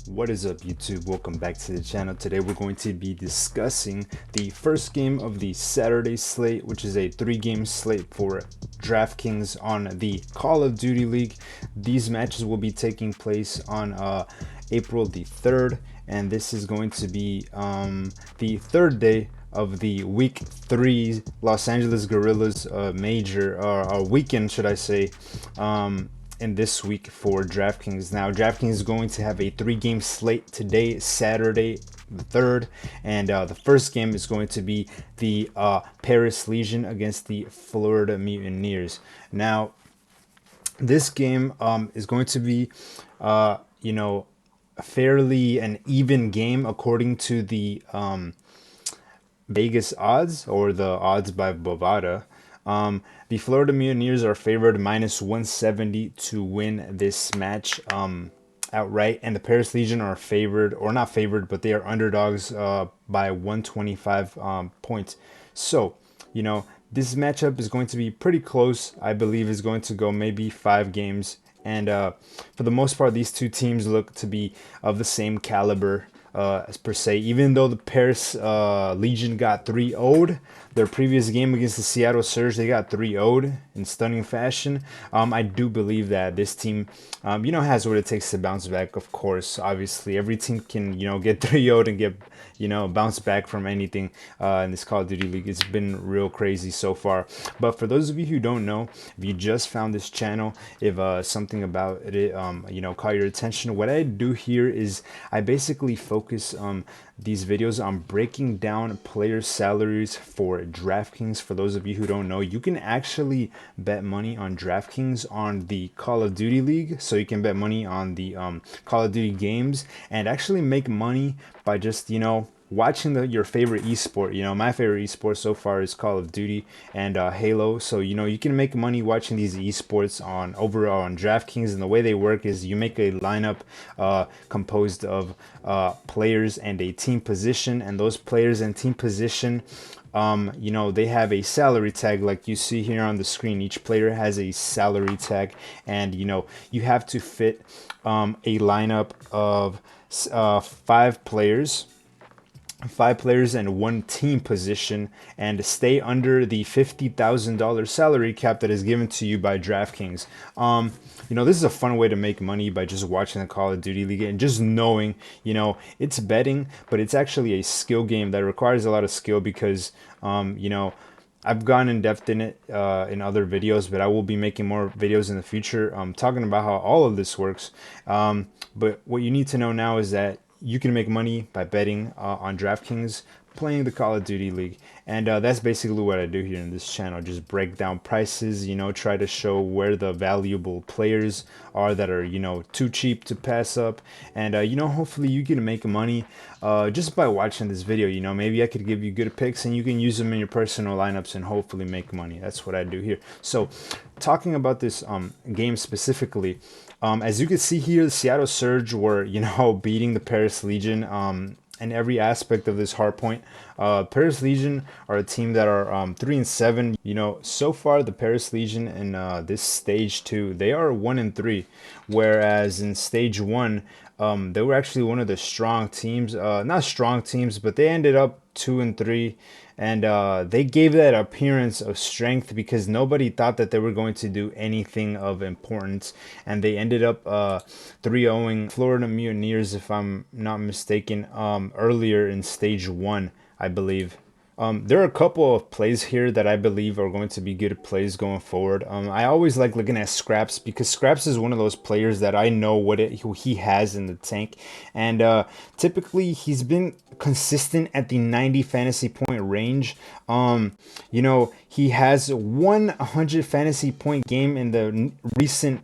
What is up, YouTube? Welcome back to the channel. Today we're going to be discussing the first game of the Saturday slate, which is a 3-game slate for Draftkings on the Call of Duty League. These matches will be taking place on April the 3rd, and this is going to be the third day of the week 3 Los Angeles Guerrillas major weekend, should I say, in this week for Draftkings. Now, Draftkings is going to have a 3-game slate today, Saturday the 3rd, and the first game is going to be the Paris Legion against the Florida Mutineers. Now, this game is going to be, fairly an even game according to the Vegas odds, or the odds by Bovada. The Florida Mutineers are favored -170 to win this match outright, and the Paris Legion are favored, or not favored, but they are underdogs by 125 points. So, this matchup is going to be pretty close. I believe is going to go maybe 5 games, and for the most part, these two teams look to be of the same caliber. As per se, even though the Paris Legion got 3-0'd their previous game against the Seattle Surge, they got 3-0'd in stunning fashion. I do believe that this team, has what it takes to bounce back. Of course, obviously, every team can, get 3-0'd and get, bounce back from anything in this Call of Duty League. It's been real crazy so far. But for those of you who don't know, if you just found this channel, if something about it, caught your attention, what I do here is I basically focus these videos on breaking down player salaries for Draftkings. For those of you who don't know, you can actually bet money on Draftkings on the Call of Duty League. So you can bet money on the Call of Duty games and actually make money by just, watching your favorite esport. My favorite esport so far is Call of Duty and Halo. So you can make money watching these esports on DraftKings, and the way they work is you make a lineup composed of players and a team position, and those players and team position, they have a salary tag like you see here on the screen. Each player has a salary tag, and you have to fit a lineup of 5 players and 1 team position, and stay under the $50,000 salary cap that is given to you by DraftKings. This is a fun way to make money by just watching the Call of Duty League and just knowing, it's betting, but it's actually a skill game that requires a lot of skill because, I've gone in depth in it in other videos, but I will be making more videos in the future talking about how all of this works. But what you need to know now is that you can make money by betting on DraftKings, playing the Call of Duty League. And that's basically what I do here in this channel. Just break down prices, try to show where the valuable players are that are, too cheap to pass up. And, hopefully you can make money just by watching this video. Maybe I could give you good picks and you can use them in your personal lineups and hopefully make money. That's what I do here. So talking about this game specifically, as you can see here, the Seattle Surge were, beating the Paris Legion in every aspect of this hardpoint. Paris Legion are a team that are 3-7. So far the Paris Legion in this stage 2, they are 1-3, whereas in stage 1, they were actually one of the strong teams. Not strong teams, but they ended up 2-3. And they gave that appearance of strength because nobody thought that they were going to do anything of importance. And they ended up 3-0ing Florida Mutineers, if I'm not mistaken, earlier in stage 1, I believe. There are a couple of plays here that I believe are going to be good plays going forward. I always like looking at Scraps because Scraps is one of those players that I know who he has in the tank, and typically he's been consistent at the 90 fantasy point range. He has 100 fantasy point game in the recent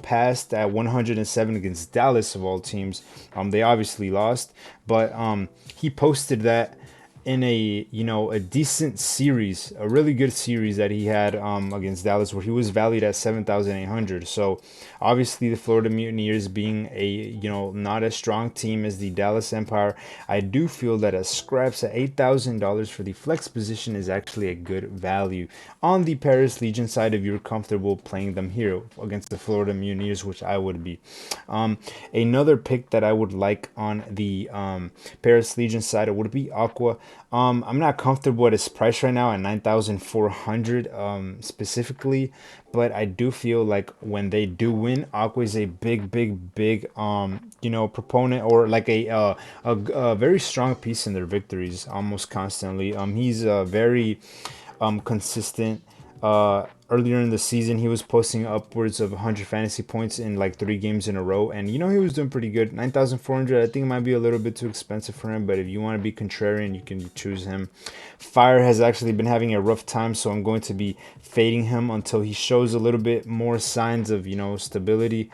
past at 107 against Dallas of all teams. They obviously lost, but he posted that in a a decent series, a really good series that he had against Dallas, where he was valued at 7,800. So obviously the Florida Mutineers being a not as strong team as the Dallas Empire, I do feel that a scraps at $8,000 for the flex position is actually a good value on the Paris Legion side if you're comfortable playing them here against the Florida Mutineers, which I would be. Another pick that I would like on the Paris Legion side would be Aqua. I'm not comfortable at his price right now at 9,400 specifically, but I do feel like when they do win, Aqua is a big proponent, or like a very strong piece in their victories almost constantly. He's very consistent. Earlier in the season, he was posting upwards of 100 fantasy points in like 3 games in a row, and he was doing pretty good. 9,400, I think it might be a little bit too expensive for him, but if you want to be contrarian, you can choose him. Fire has actually been having a rough time, so I'm going to be fading him until he shows a little bit more signs of stability.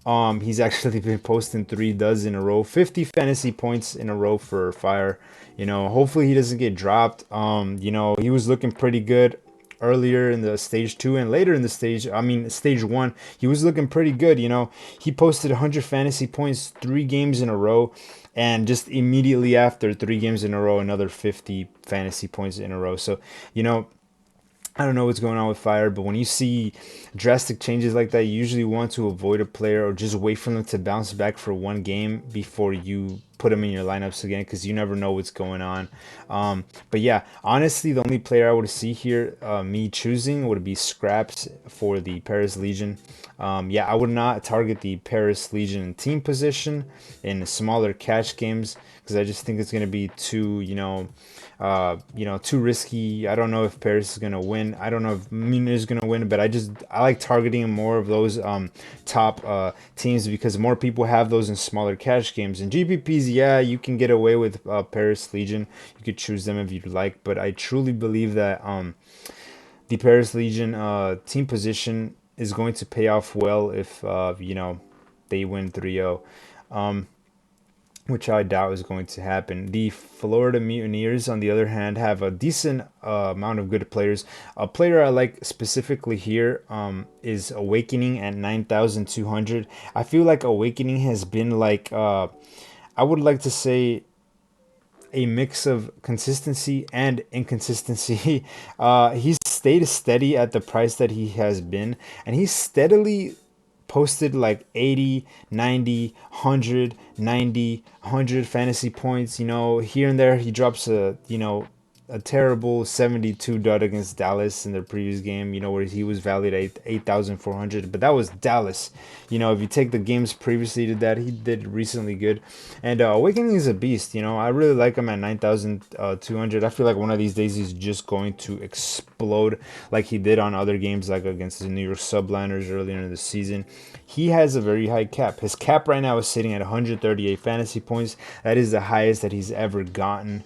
He's actually been posting 3 duds in a row, 50 fantasy points in a row for Fire. Hopefully he doesn't get dropped. He was looking pretty good earlier in the stage 2 and later in the stage 1. He was looking pretty good. He posted 100 fantasy points 3 games in a row, and just immediately after 3 games in a row, another 50 fantasy points in a row. So I don't know what's going on with Fire, but when you see drastic changes like that, you usually want to avoid a player or just wait for them to bounce back for 1 game before you put them in your lineups again, because you never know what's going on. But yeah, honestly, the only player I would see here, me choosing, would be Scraps for the Paris Legion. Yeah, I would not target the Paris Legion in team position in smaller catch games, because I just think it's going to be too, too risky. I don't know if Paris is going to win. I don't know if Mutineers is going to win, but I like targeting more of those top teams, because more people have those in smaller cash games. And GPPs, yeah, you can get away with Paris Legion. You could choose them if you'd like, but I truly believe that the Paris Legion team position is going to pay off well if they win 3-0. Which I doubt is going to happen. The Florida Mutineers, on the other hand, have a decent amount of good players. A player I like specifically here is Awakening at 9,200. I feel like Awakening has been like, I would like to say, a mix of consistency and inconsistency. He's stayed steady at the price that he has been, and he's steadily posted like 80, 90, 100, 90, 100 fantasy points. Here and there he drops a terrible 72 dud against Dallas in their previous game, where he was valued at 8,400. But that was Dallas. If you take the games previously to that, he did recently good. And Awakening is a beast. I really like him at 9,200. I feel like one of these days he's just going to explode like he did on other games, like against the New York Subliners earlier in the season. He has a very high cap. His cap right now is sitting at 138 fantasy points. That is the highest that he's ever gotten.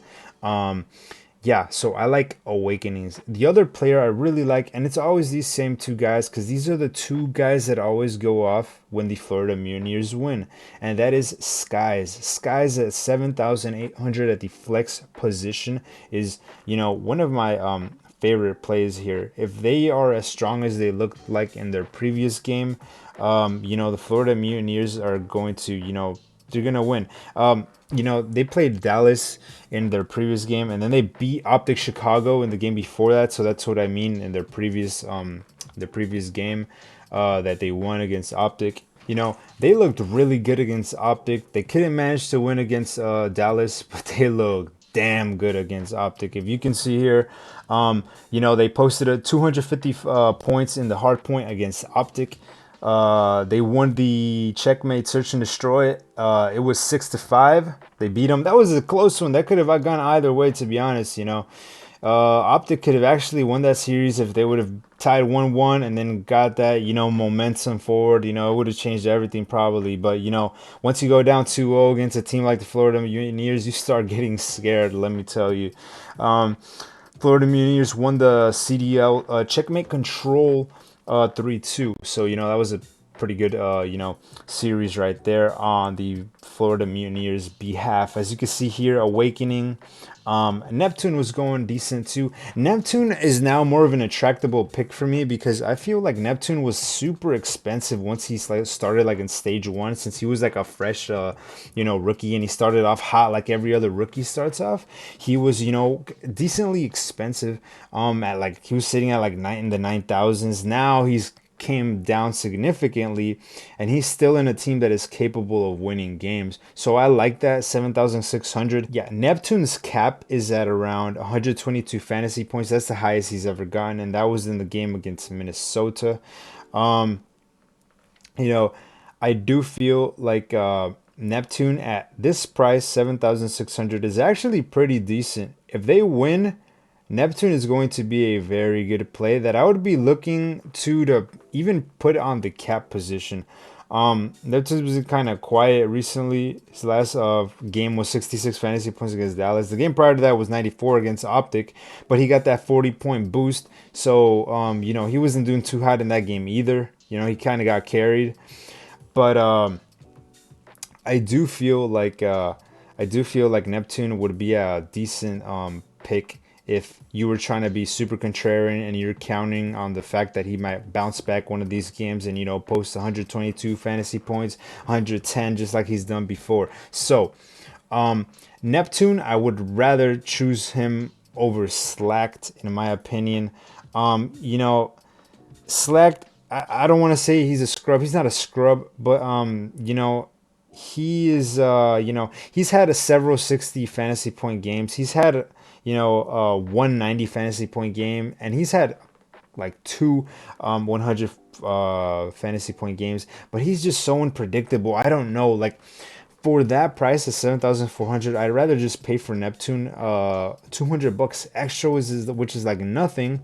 Yeah, so I like Awakenings. The other player I really like, and it's always these same 2 guys, because these are the 2 guys that always go off when the Florida Mutineers win, and that is Skies. Skies at 7,800 at the flex position is, one of my favorite plays here. If they are as strong as they looked like in their previous game, the Florida Mutineers are going to, they're gonna win. They played Dallas in their previous game, and then they beat Optic Chicago in the game before that. So that's what I mean in their previous game that they won against Optic. They looked really good against Optic. They couldn't manage to win against Dallas, but they looked damn good against Optic. If you can see here, they posted a 250 points in the hard point against Optic. They won the checkmate search and destroy. It was 6-5. They beat them. That was a close one. That could have gone either way, to be honest. Optic could have actually won that series if they would have tied 1-1 and then got that momentum forward. It would have changed everything probably. But once you go down 2-0 against a team like the Florida Mutineers, you start getting scared. Let me tell you. Florida Mutineers won the CDL checkmate control 3-2. So that was a pretty good, series right there on the Florida Mutineers behalf. As you can see here, Awakening. Neptune was going decent too. Neptune is now more of an attractable pick for me because I feel like Neptune was super expensive once he started like in stage one, since he was like a fresh, rookie, and he started off hot like every other rookie starts off. He was, decently expensive. At like he was sitting at like in the 9,000s. Now he's came down significantly, and he's still in a team that is capable of winning games. So I like that 7,600. Yeah, Neptune's cap is at around 122 fantasy points. That's the highest he's ever gotten, and that was in the game against Minnesota. Um, you know, I do feel like Neptune at this price, 7,600, is actually pretty decent. If they win, Neptune is going to be a very good play that I would be looking to even put on the cap position. Neptune was kind of quiet recently. His last game was 66 fantasy points against Dallas. The game prior to that was 94 against Optic, but he got that 40-point boost. So, he wasn't doing too hot in that game either. He kind of got carried. But I do feel like Neptune would be a decent pick if you were trying to be super contrarian and you're counting on the fact that he might bounce back one of these games and post 122 fantasy points, 110 just like he's done before. So Neptune, I would rather choose him over Slacked in my opinion. Slacked, I don't want to say he's a scrub. He's not a scrub, but he is he's had several 60 fantasy point games. He's had 190 fantasy point game, and he's had like two 100 fantasy point games, but he's just so unpredictable. I don't know, like for that price of 7,400, I'd rather just pay for Neptune $200 extra, which is like nothing,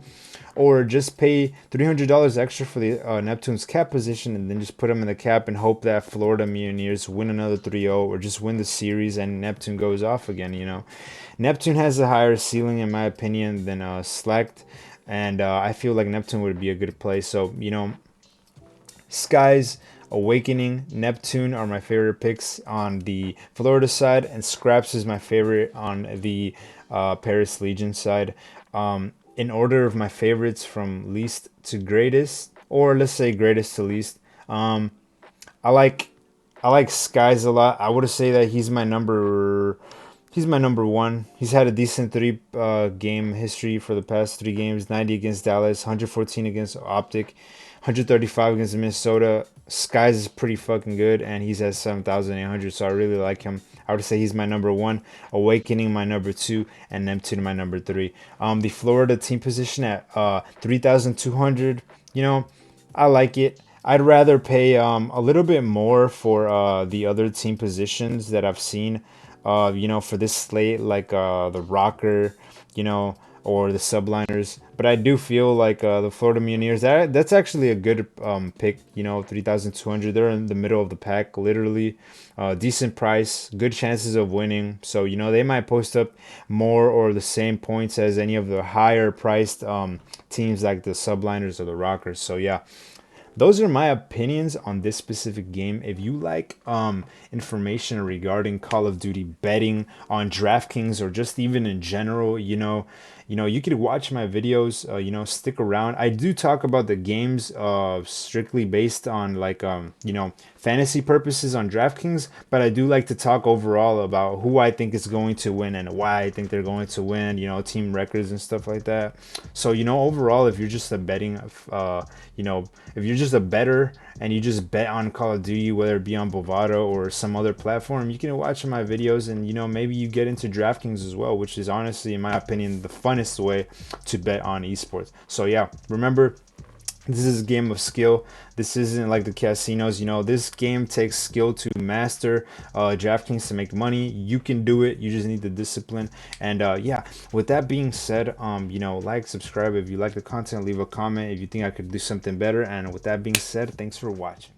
or just pay $300 extra for the Neptune's cap position, and then just put him in the cap and hope that Florida Mutineers win another 3-0 or just win the series and Neptune goes off again. Neptune has a higher ceiling in my opinion than Slacked, and I feel like Neptune would be a good play. So Skies, Awakening, Neptune are my favorite picks on the Florida side, and Scraps is my favorite on the Paris Legion side. In order of my favorites from least to greatest, or let's say greatest to least, I like Skies a lot. I would say that he's my number one. He's had a decent three game history for the past three games: 90 against Dallas, 114 against Optic, 135 against Minnesota. Skies is pretty fucking good, and he's at 7,800, so I really like him. I would say he's my number one, Awakening my number two, and Neptune my number three. The Florida team position at 3,200, I like it. I'd rather pay a little bit more for the other team positions that I've seen, for this slate, like the Rocker, or the Subliners. But I do feel like the Florida Mutineers, that's actually a good pick, 3,200. They're in the middle of the pack, literally. Decent price, good chances of winning. So, they might post up more or the same points as any of the higher priced teams like the Subliners or the Rockers. So, yeah. Those are my opinions on this specific game. If you like information regarding Call of Duty betting on DraftKings or just even in general, you could watch my videos. Stick around. I do talk about the games strictly based on like fantasy purposes on DraftKings, but I do like to talk overall about who I think is going to win and why I think they're going to win. Team records and stuff like that. So overall, if you're just a betting, if you're just a bettor and you just bet on Call of Duty, whether it be on Bovado or some other platform, you can watch my videos and maybe you get into DraftKings as well, which is honestly, in my opinion, the funnest way to bet on esports. So yeah, remember, this is a game of skill. This isn't like the casinos. This game takes skill to master. DraftKings to make money. You can do it. You just need the discipline. And yeah, with that being said, like, subscribe if you like the content. Leave a comment if you think I could do something better. And with that being said, thanks for watching.